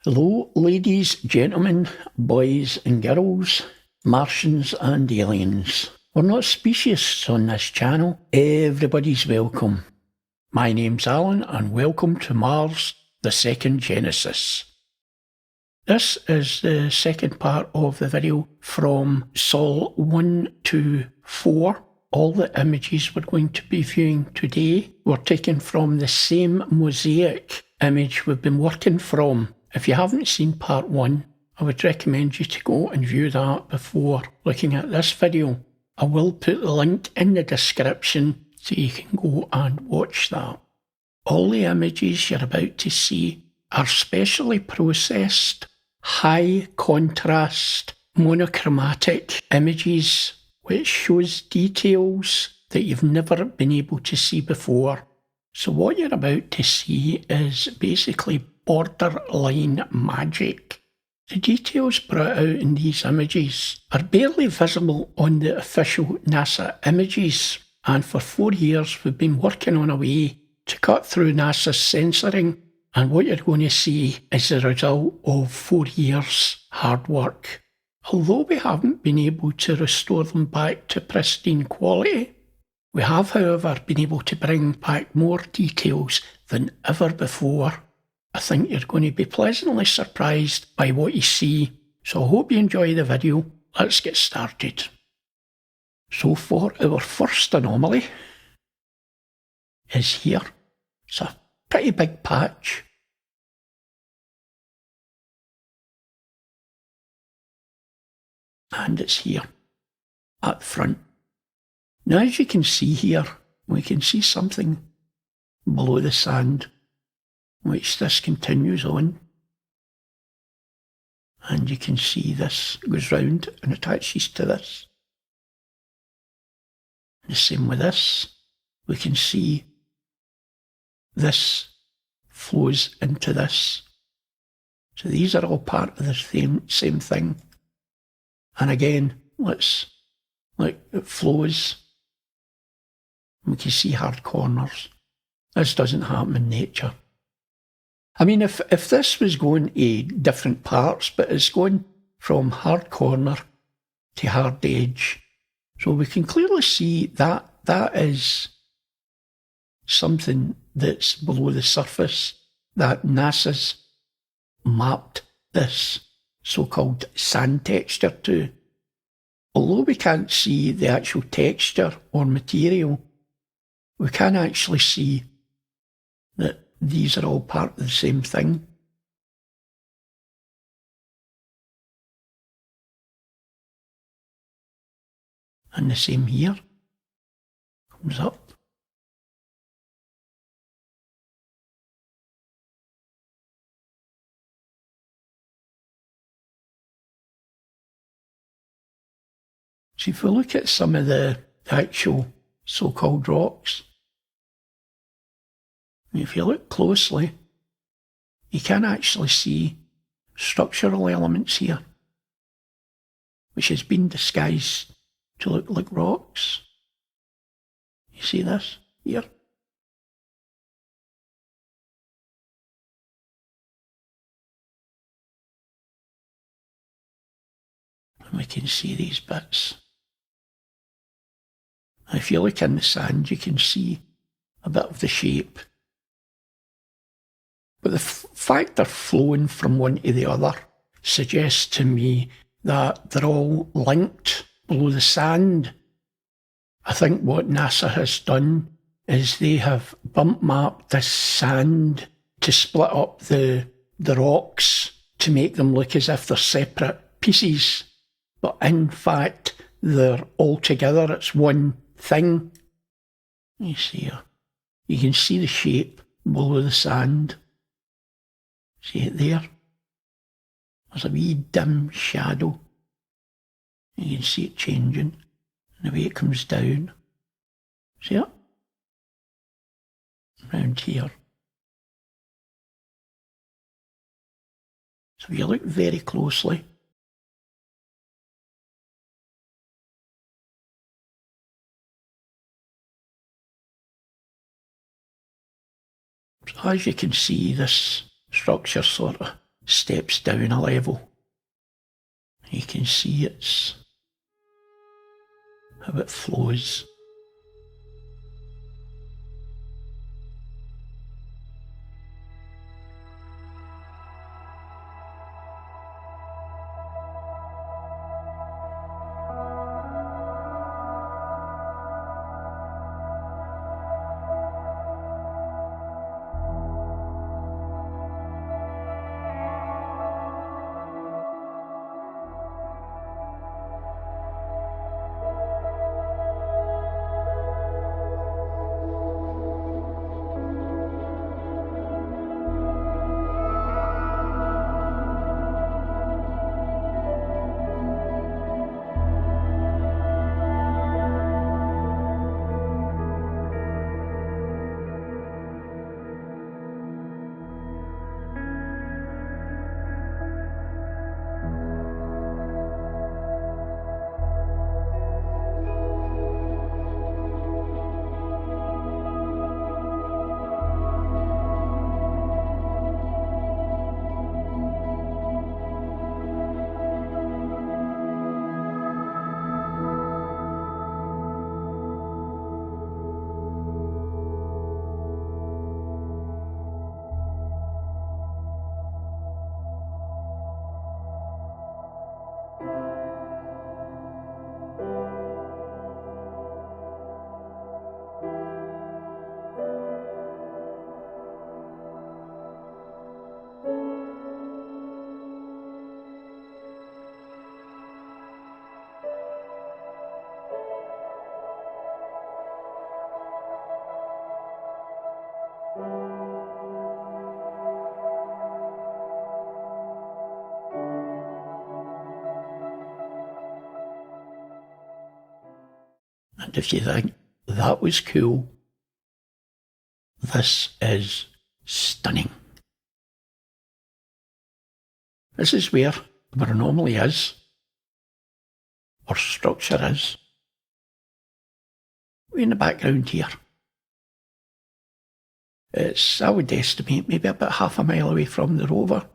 Hello, ladies, gentlemen, boys and girls, Martians and aliens. We're not speciesists on this channel. Everybody's welcome. My name's Alan and welcome to Mars, the second Genesis. This is the second part of the video from Sol 1 to 4. All the images we're going to be viewing today were taken from the same mosaic image we've been working from. If you haven't seen part 1, I would recommend you to go and view that before looking at this video. I will put the link in the description so you can go and watch that. All the images you're about to see are specially processed, high contrast, monochromatic images which shows details that you've never been able to see before. So what you're about to see is basically borderline magic. The details brought out in these images are barely visible on the official NASA images, and for 4 years we've been working on a way to cut through NASA's censoring, and what you're going to see is the result of 4 years hard work. Although we haven't been able to restore them back to pristine quality, we have however been able to bring back more details than ever before. I think you're going to be pleasantly surprised by what you see, so I hope you enjoy the video. Let's get started. So for our first anomaly is here. It's a pretty big patch. And it's here, at the front. Now as you can see here, we can see something below the sand, which this continues on. And you can see this goes round and attaches to this. The same with this. We can see this flows into this. So these are all part of the same thing. And again, look, it flows. We can see hard corners. This doesn't happen in nature. I mean, if this was going to different parts, but it's going from hard corner to hard edge. So we can clearly see that that is something that's below the surface, that NASA's mapped this so-called sand texture to. Although we can't see the actual texture or material, we can actually see that these are all part of the same thing. And the same here comes up. So if we look at some of the actual so-called rocks, if you look closely, you can actually see structural elements here, which has been disguised to look like rocks. You see this here? And we can see these bits. If you look in the sand, you can see a bit of the shape. But the fact they're flowing from one to the other suggests to me that they're all linked below the sand. I think what NASA has done is they have bump mapped this sand to split up the rocks to make them look as if they're separate pieces. But in fact, they're all together. It's one thing. You see here. You can see the shape below the sand. See it there? There's a wee dim shadow. You can see it changing and the way it comes down. See it? Round here. So if you look very closely, so as you can see, this structure sort of steps down a level. You can see how it flows. And if you think that was cool, this is stunning. This is where our anomaly is, our structure is. Way in the background here. It's, I would estimate, maybe about half a mile away from the rover.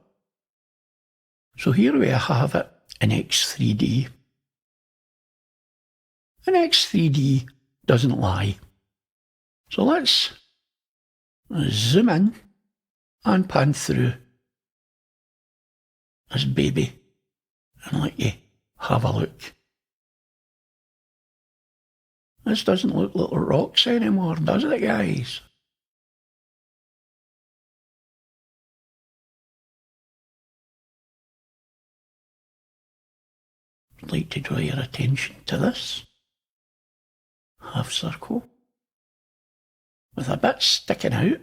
So here we have it in X3D. And X3D doesn't lie. So let's zoom in and pan through this baby and let you have a look. This doesn't look like little rocks anymore, does it, guys? I'd like to draw your attention to this half circle with a bit sticking out.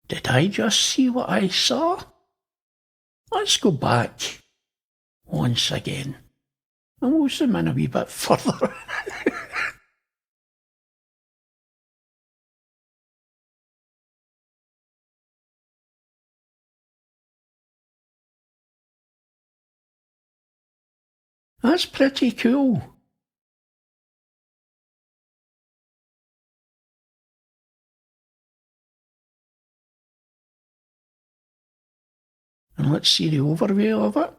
Did I just see what I saw? Let's go back once again and we'll zoom in a wee bit further. That's pretty cool. And let's see the overview of it.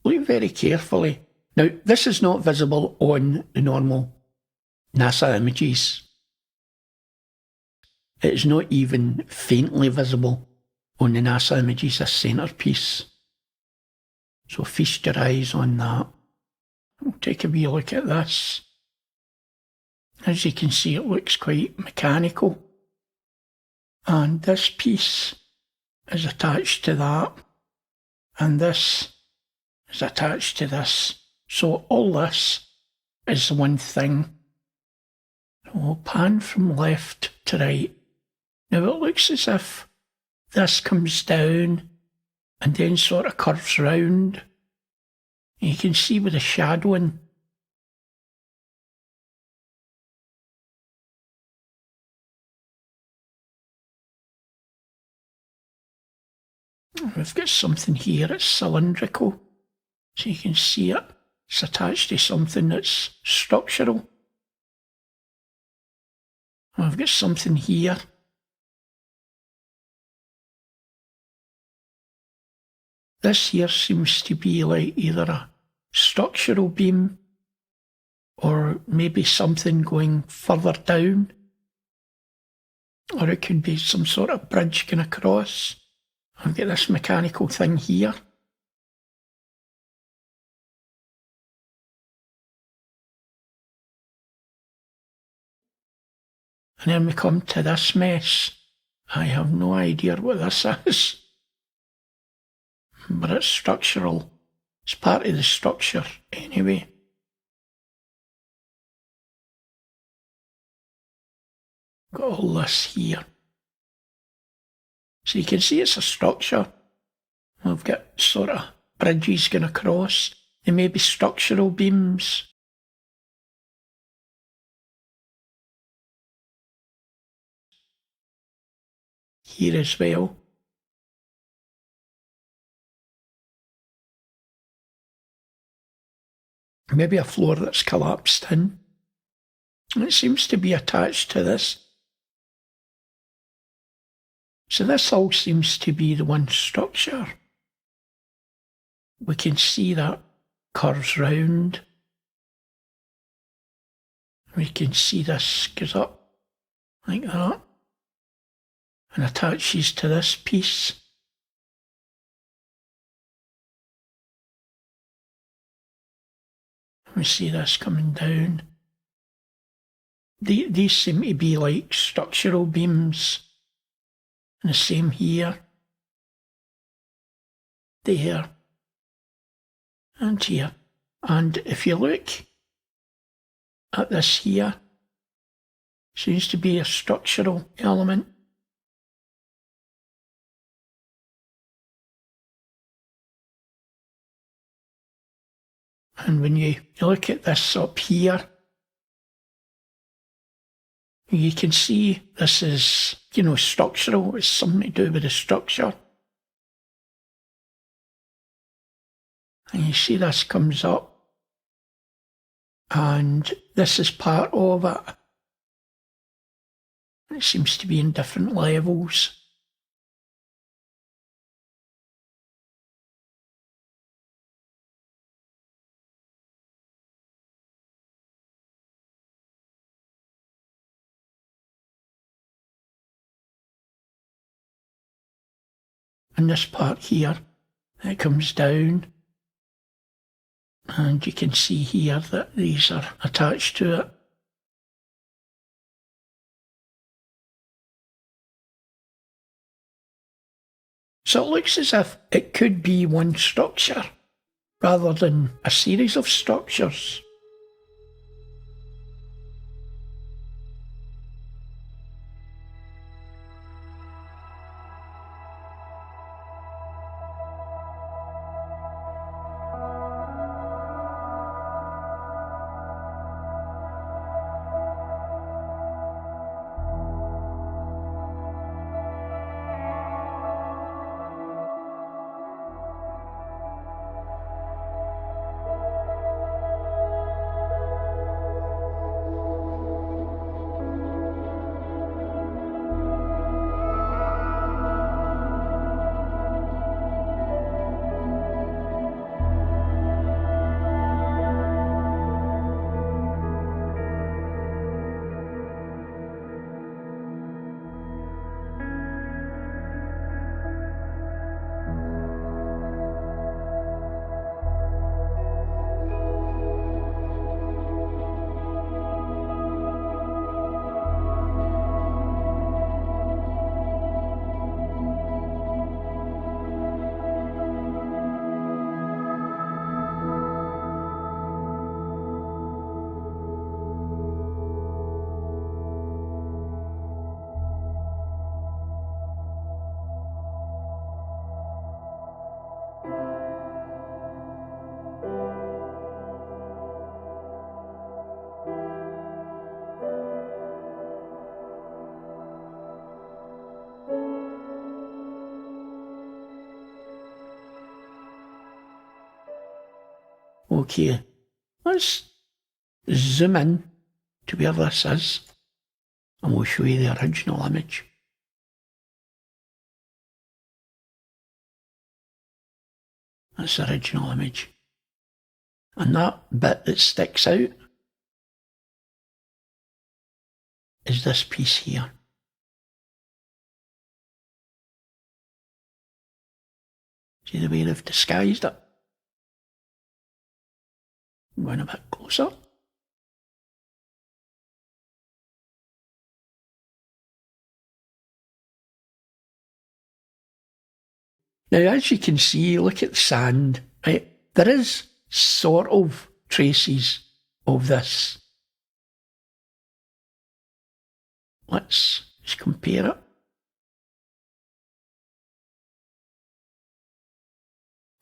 Look very carefully. Now, this is not visible on the normal NASA images. It is not even faintly visible on the NASA images, this centrepiece. So feast your eyes on that. We'll take a wee look at this. As you can see, it looks quite mechanical. And this piece is attached to that, and this is attached to this. So all this is one thing. We'll pan from left to right. Now it looks as if this comes down and then sort of curves round. You can see with the shadowing. We've got something here that's cylindrical, so you can see it. It's attached to something that's structural. We've got something here. This here seems to be like either a structural beam or maybe something going further down, or it could be some sort of bridge going across. I've got this mechanical thing here. And then we come to this mess. I have no idea what this is, but it's structural. It's part of the structure anyway. Got all this here. So you can see it's a structure. We've got sort of bridges going across. They may be structural beams. Here as well. Maybe a floor that's collapsed in. And it seems to be attached to this. So this all seems to be the one structure. We can see that curves round. We can see this goes up like that and attaches to this piece. We see this coming down. These seem to be like structural beams. And the same here, there, and here. And if you look at this here, seems to be a structural element. And when you look at this up here, you can see this is, structural. It's something to do with the structure. And you see this comes up. And this is part of it. It seems to be in different levels. And this part here, it comes down. And you can see here that these are attached to it. So it looks as if it could be one structure rather than a series of structures. Okay, let's zoom in to where this is and we'll show you the original image. That's the original image. And that bit that sticks out is this piece here. See the way they've disguised it? I'm going a bit closer. Now, as you can see, look at the sand, right? There is sort of traces of this. Let's just compare it.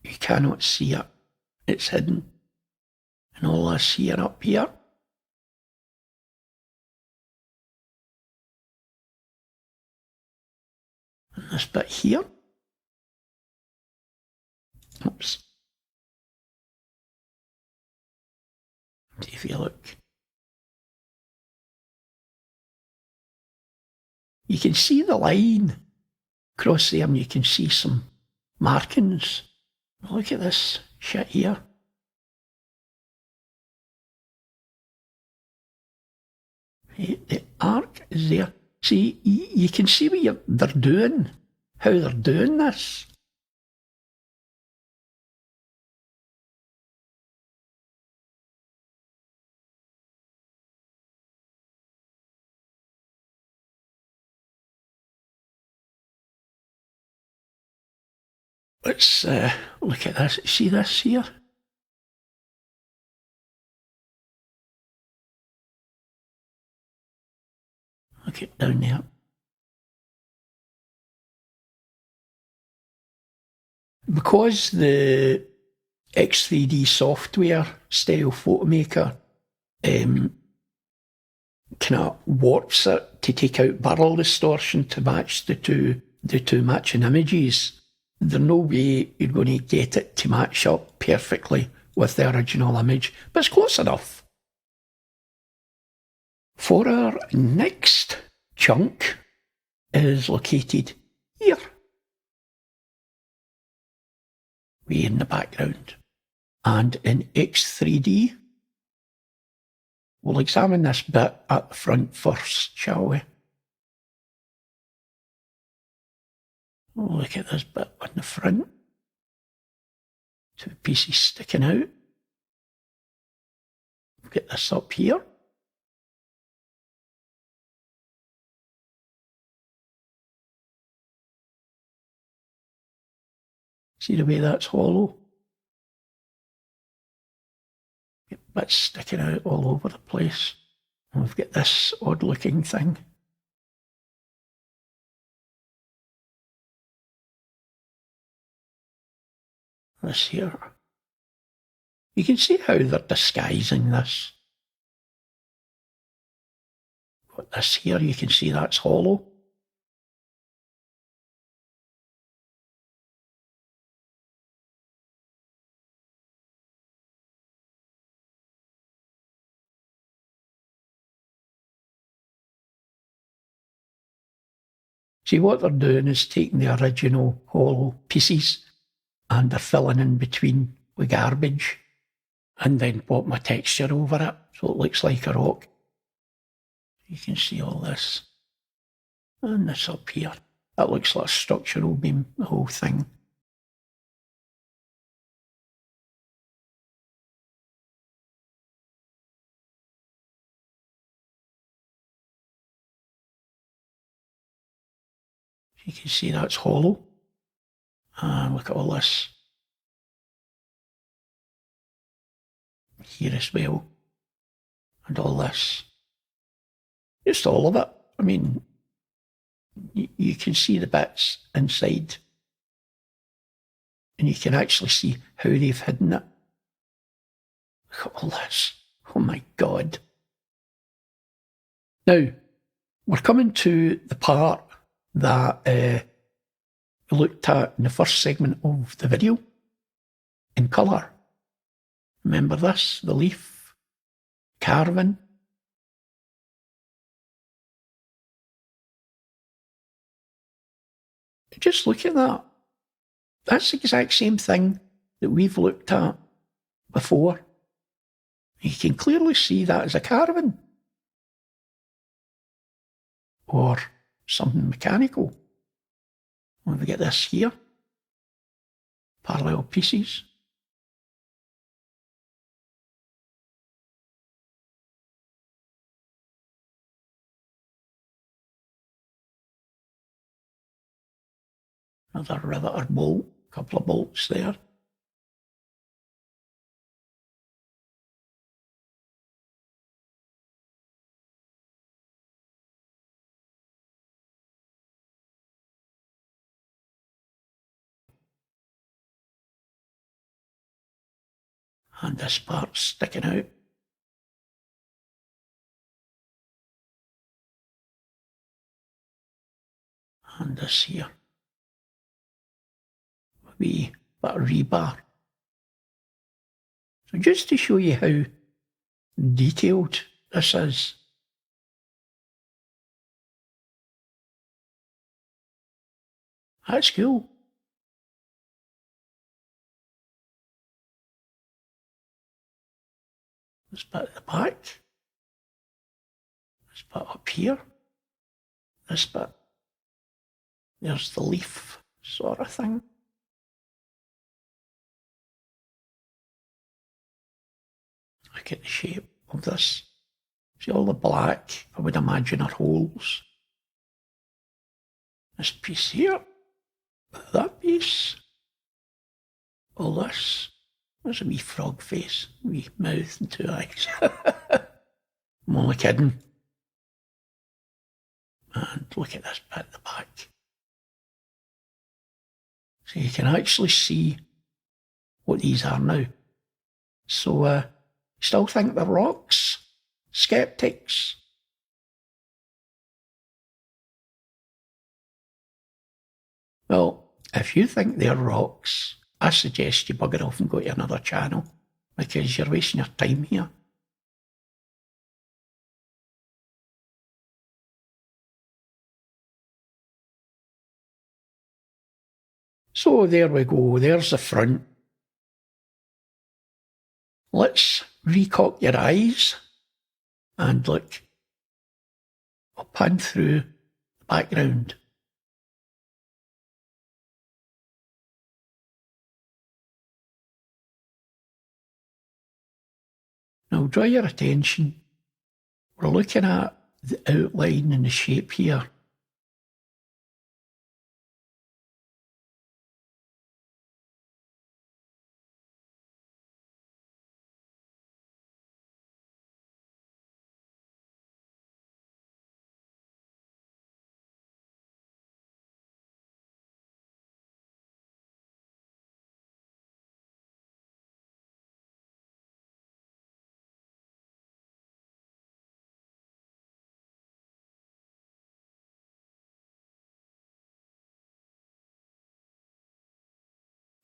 You cannot see it. It's hidden. And all this here up here. And this bit here. Oops. See if you look. You can see the line across there and you can see some markings. Look at this shit here. The arc is there. See, you can see what they're doing, how they're doing this. Let's look at this. See this here? Look it down there. Because the X3D software style photomaker kind of warps it to take out barrel distortion to match the two matching images, there's no way you're going to get it to match up perfectly with the original image, but it's close enough. For our next chunk is located here, way in the background. And in X3D, we'll examine this bit at the front first, shall we? We'll look at this bit on the front. Two pieces sticking out. Get this up here. See the way that's hollow? Get bits sticking out all over the place. And we've got this odd looking thing. This here. You can see how they're disguising this. Got this here, you can see that's hollow. See, what they're doing is taking the original hollow pieces and they're filling in between with garbage and then putting a texture over it so it looks like a rock. You can see all this. And this up here. That looks like a structural beam, the whole thing. You can see that's hollow. And look at all this here as well. And all this. Just all of it. I mean, you can see the bits inside. And you can actually see how they've hidden it. Look at all this. Oh my God. Now, we're coming to the part that we looked at in the first segment of the video in colour. Remember this, the leaf, carving. Just look at that. That's the exact same thing that we've looked at before. You can clearly see that as a carving or something mechanical. When we get this here, parallel pieces. Another riveter bolt, a couple of bolts there. And this part sticking out. And this here. A wee bit of rebar. So just to show you how detailed this is. That's cool. This bit at the back. This bit up here. This bit. There's the leaf sort of thing. Look at the shape of this. See all the black, I would imagine, are holes. This piece here. That piece. All this. There's a wee frog face, wee mouth and 2 eyes. I'm only kidding. And look at this bit at the back. So you can actually see what these are now. So, still think they're rocks? Skeptics? Well, if you think they're rocks, I suggest you bugger off and go to another channel, because you're wasting your time here. So there we go, there's the front. Let's recock your eyes and look. I'll pan through the background. Now draw your attention. We're looking at the outline and the shape here.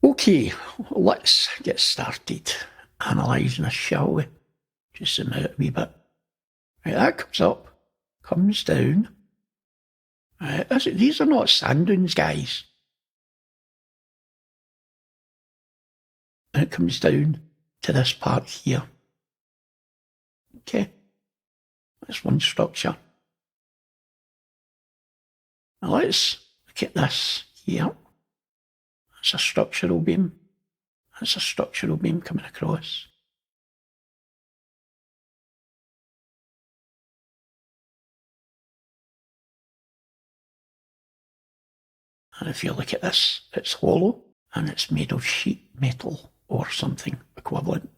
Okay, let's get started analysing this, shall we? Just zoom out a wee bit. Right, that comes up, comes down. Right, these are not sand dunes, guys. And it comes down to this part here. Okay, that's one structure. Now let's look at this here. That's a structural beam. That's a structural beam coming across. And if you look at this, it's hollow and it's made of sheet metal or something equivalent.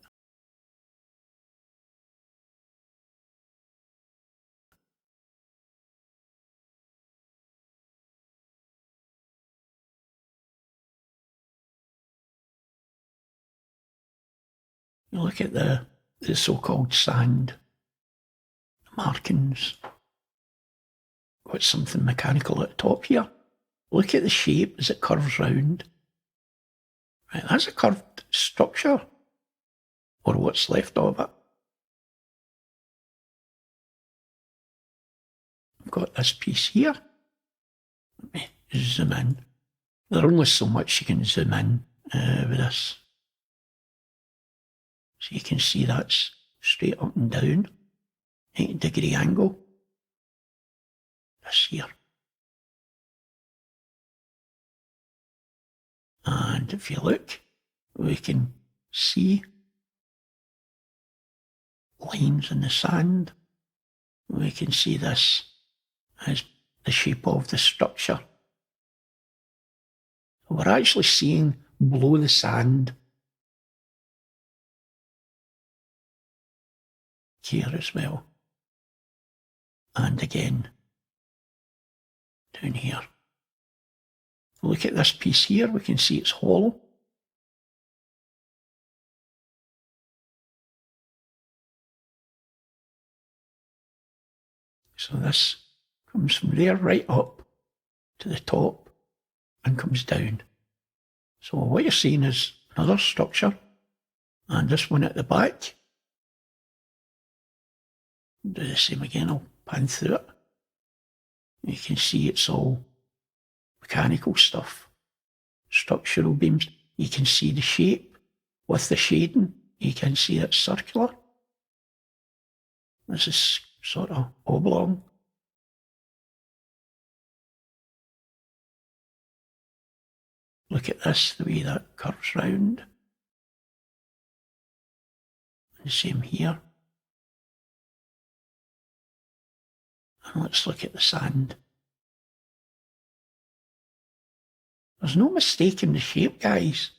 You look at the so-called sand, the markings. Got something mechanical at the top here. Look at the shape as it curves round. Right, that's a curved structure or what's left of it. I've got this piece here. Let me zoom in. There's only so much you can zoom in with this. So you can see that's straight up and down, 90-degree angle. This here. And if you look, we can see lines in the sand. We can see this as the shape of the structure. We're actually seeing below the sand here as well. And again, down here. Look at this piece here, we can see it's hollow. So this comes from there right up to the top and comes down. So what you're seeing is another structure, and this one at the back. Do the same again, I'll pan through it. You can see it's all mechanical stuff, structural beams. You can see the shape with the shading. You can see it's circular. This is sort of oblong. Look at this, the way that curves round. And the same here. And let's look at the sand. There's no mistaking the shape, guys.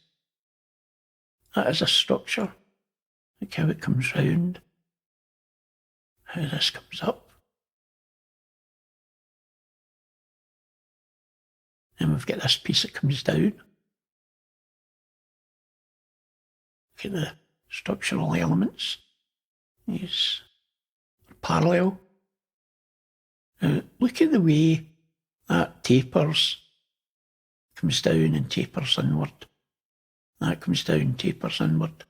That is a structure. Look how it comes round. How this comes up. And we've got this piece that comes down. Look at the structural elements. These are parallel. Now, look at the way that tapers. Comes down and tapers inward. That comes down, tapers inward.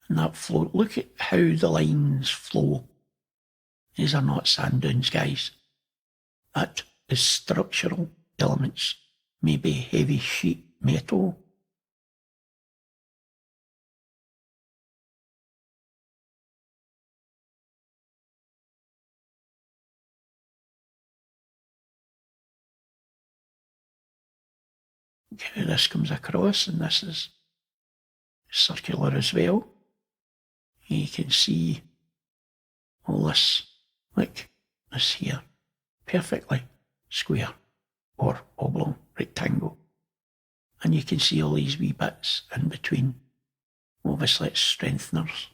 And that flow. Look at how the lines flow. These are not sand dunes, guys. That is structural elements. Maybe heavy sheet metal. Okay, this comes across, and this is circular as well. You can see all this, like this here, perfectly square or oblong, rectangle. And you can see all these wee bits in between. Obviously it's strengtheners.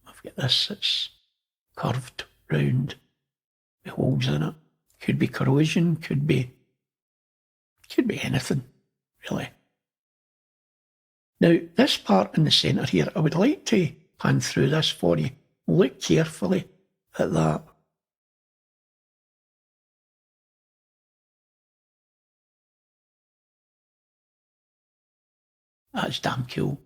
I've got this, it's curved round, with holes in it. Could be corrosion, could be anything, really. Now, this part in the centre here, I would like to pan through this for you. Look carefully at that. That's damn cool.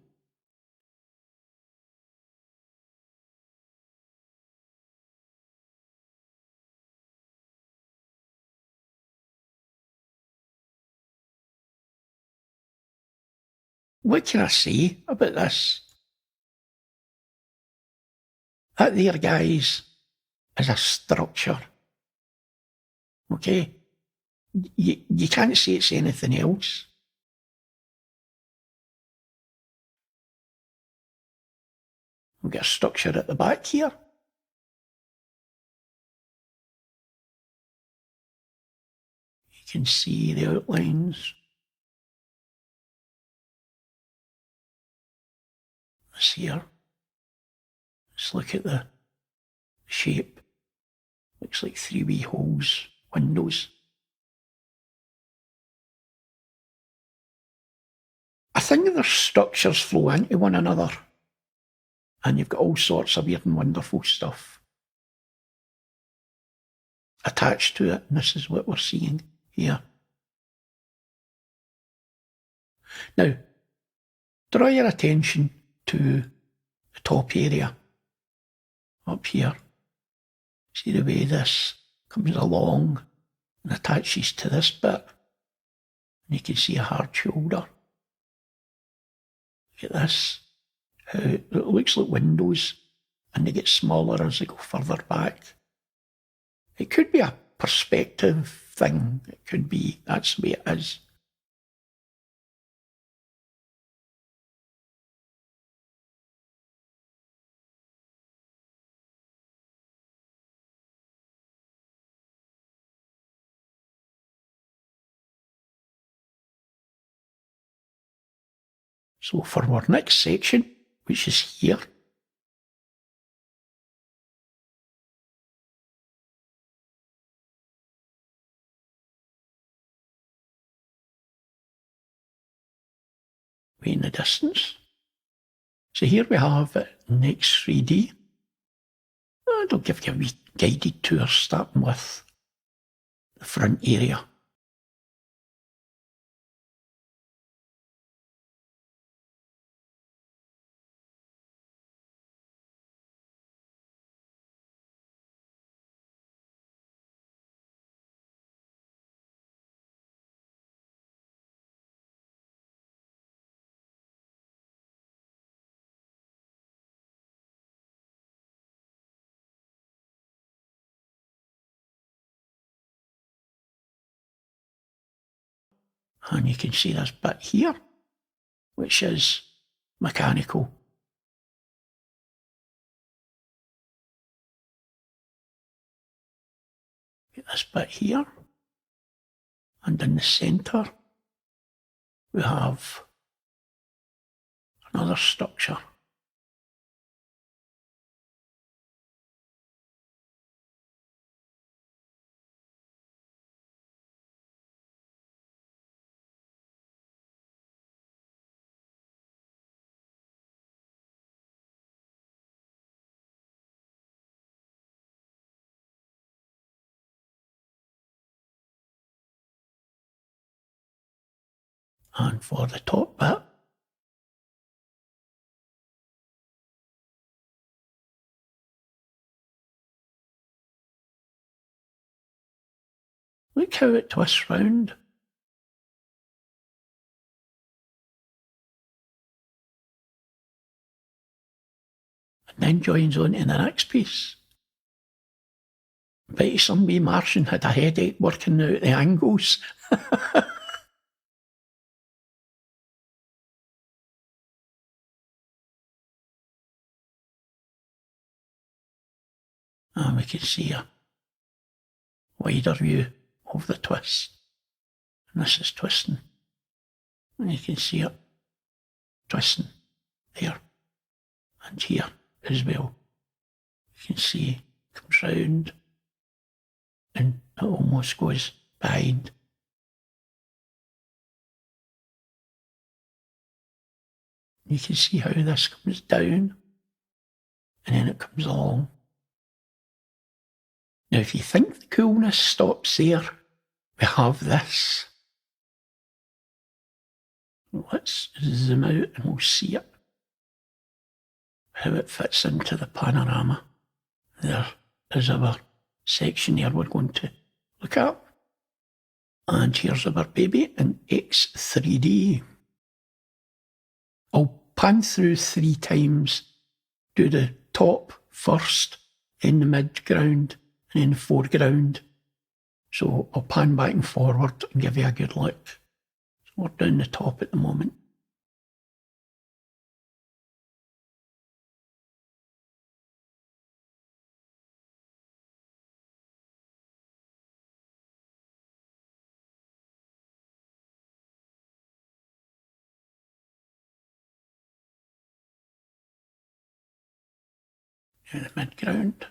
What can I say about this? That there, guys, is a structure. Okay? You can't say it's anything else. We've got a structure at the back here. You can see the outlines. This here. Let's look at the shape. Looks like 3 wee holes, windows. I think their structures flow into one another. And you've got all sorts of weird and wonderful stuff. attached to it, and this is what we're seeing here. Now, draw your attention to the top area up here. See the way this comes along and attaches to this bit. And you can see a hard shoulder. Look at this. It looks like windows, and they get smaller as they go further back. It could be a perspective thing. It could be that's the way it is. So for our next section, which is here, way in the distance. So here we have an X3D. I'll give you a wee guided tour starting with the front area. And you can see this bit here, which is mechanical. Get this bit here. And in the centre, we have another structure. And for the top bit, look how it twists round. And then joins on to the next piece. Bet you some wee Martian had a headache working out the angles. And we can see a wider view of the twist. And this is twisting. And you can see it twisting there and here as well. You can see it comes round and it almost goes behind. You can see how this comes down and then it comes along. Now, if you think the coolness stops there, we have this. Let's zoom out and we'll see it. How it fits into the panorama. There is our section here we're going to look at. And here's our baby in X3D. I'll pan through 3 times, do the top first, then the mid-ground, and then the foreground. So I'll pan back and forward and give you a good look. So we're down the top at the moment. Now the mid-ground.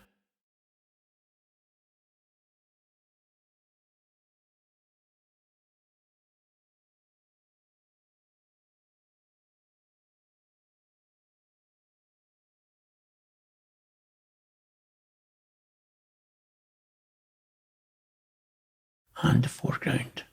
and the foreground.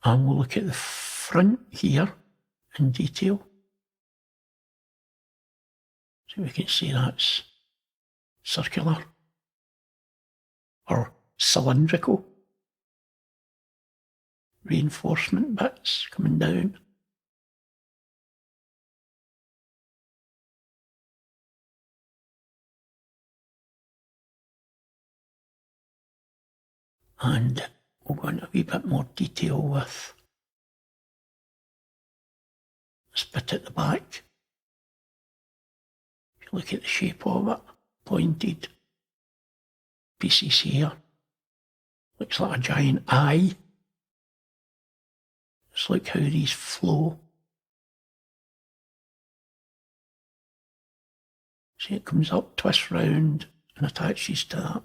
And we'll look at the front here in detail. So we can see that's circular or cylindrical. Reinforcement bits coming down. And we'll go into a wee bit more detail with this bit at the back. If you look at the shape of it, pointed pieces here. Looks like a giant eye. Just look how these flow. See, it comes up, twists round, and attaches to that.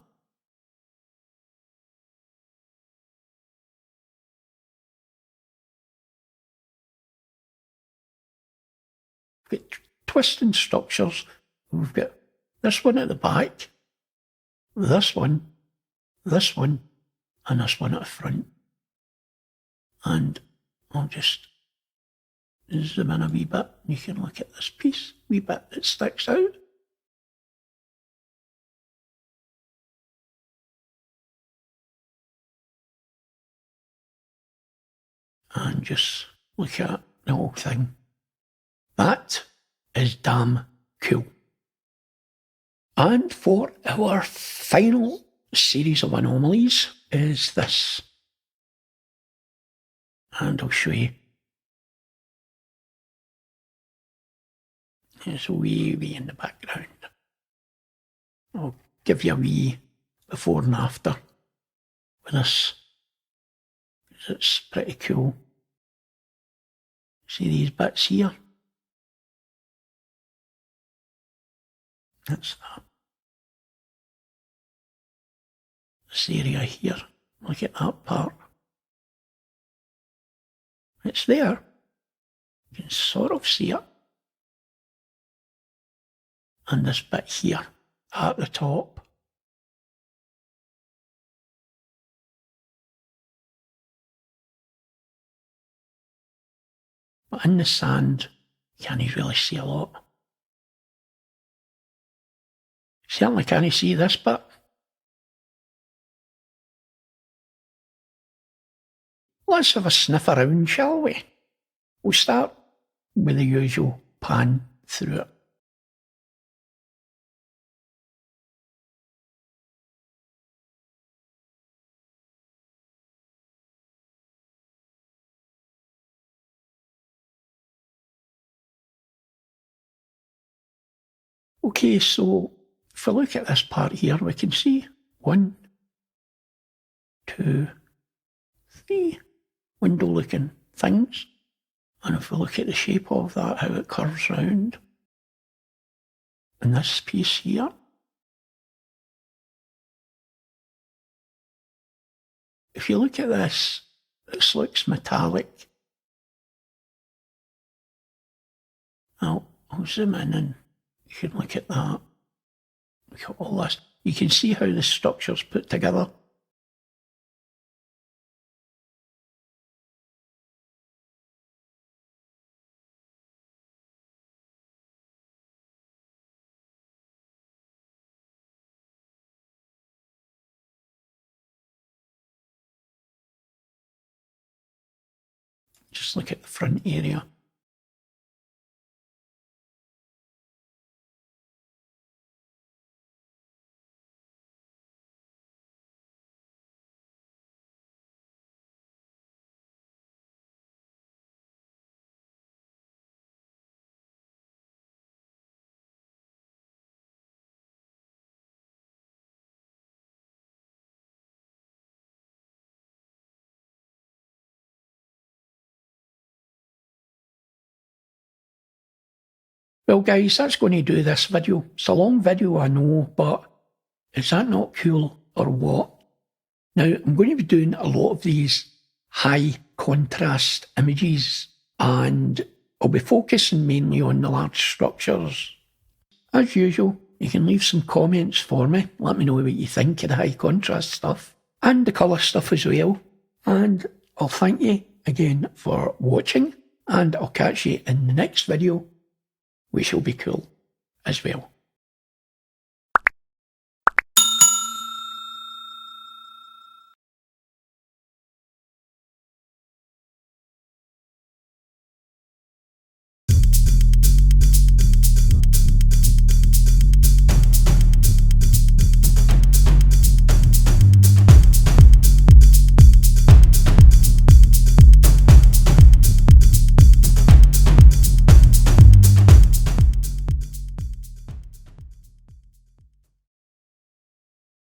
We've got twisting structures. We've got this one at the back, this one, and this one at the front. And I'll just zoom in a wee bit. You can look at this piece, wee bit that sticks out. And just look at the whole thing. That is damn cool. And for our final series of anomalies is this. And I'll show you. It's wee in the background. I'll give you a wee before and after with this. It's pretty cool. See these bits here? That's that. This area here, look at that part. It's there. You can sort of see it. And this bit here at the top. But in the sand, you can't really see a lot. Certainly can't see this bit. Let's have a sniff around, shall we? We'll start with the usual pan through it. Okay, so if we look at this part here, we can see 1, 2, 3 window-looking things. And if we look at the shape of that, how it curves round, and this piece here, if you look at this, this looks metallic. Now, I'll zoom in and you can look at that. Look at all this. You can see how the structure's put together. Just look at the front area. Well guys, that's going to do this video. It's a long video, I know, but is that not cool or what? Now, I'm going to be doing a lot of these high contrast images, and I'll be focusing mainly on the large structures. As usual, you can leave some comments for me. Let me know what you think of the high contrast stuff and the colour stuff as well. And I'll thank you again for watching, and I'll catch you in the next video, which will be cool as well.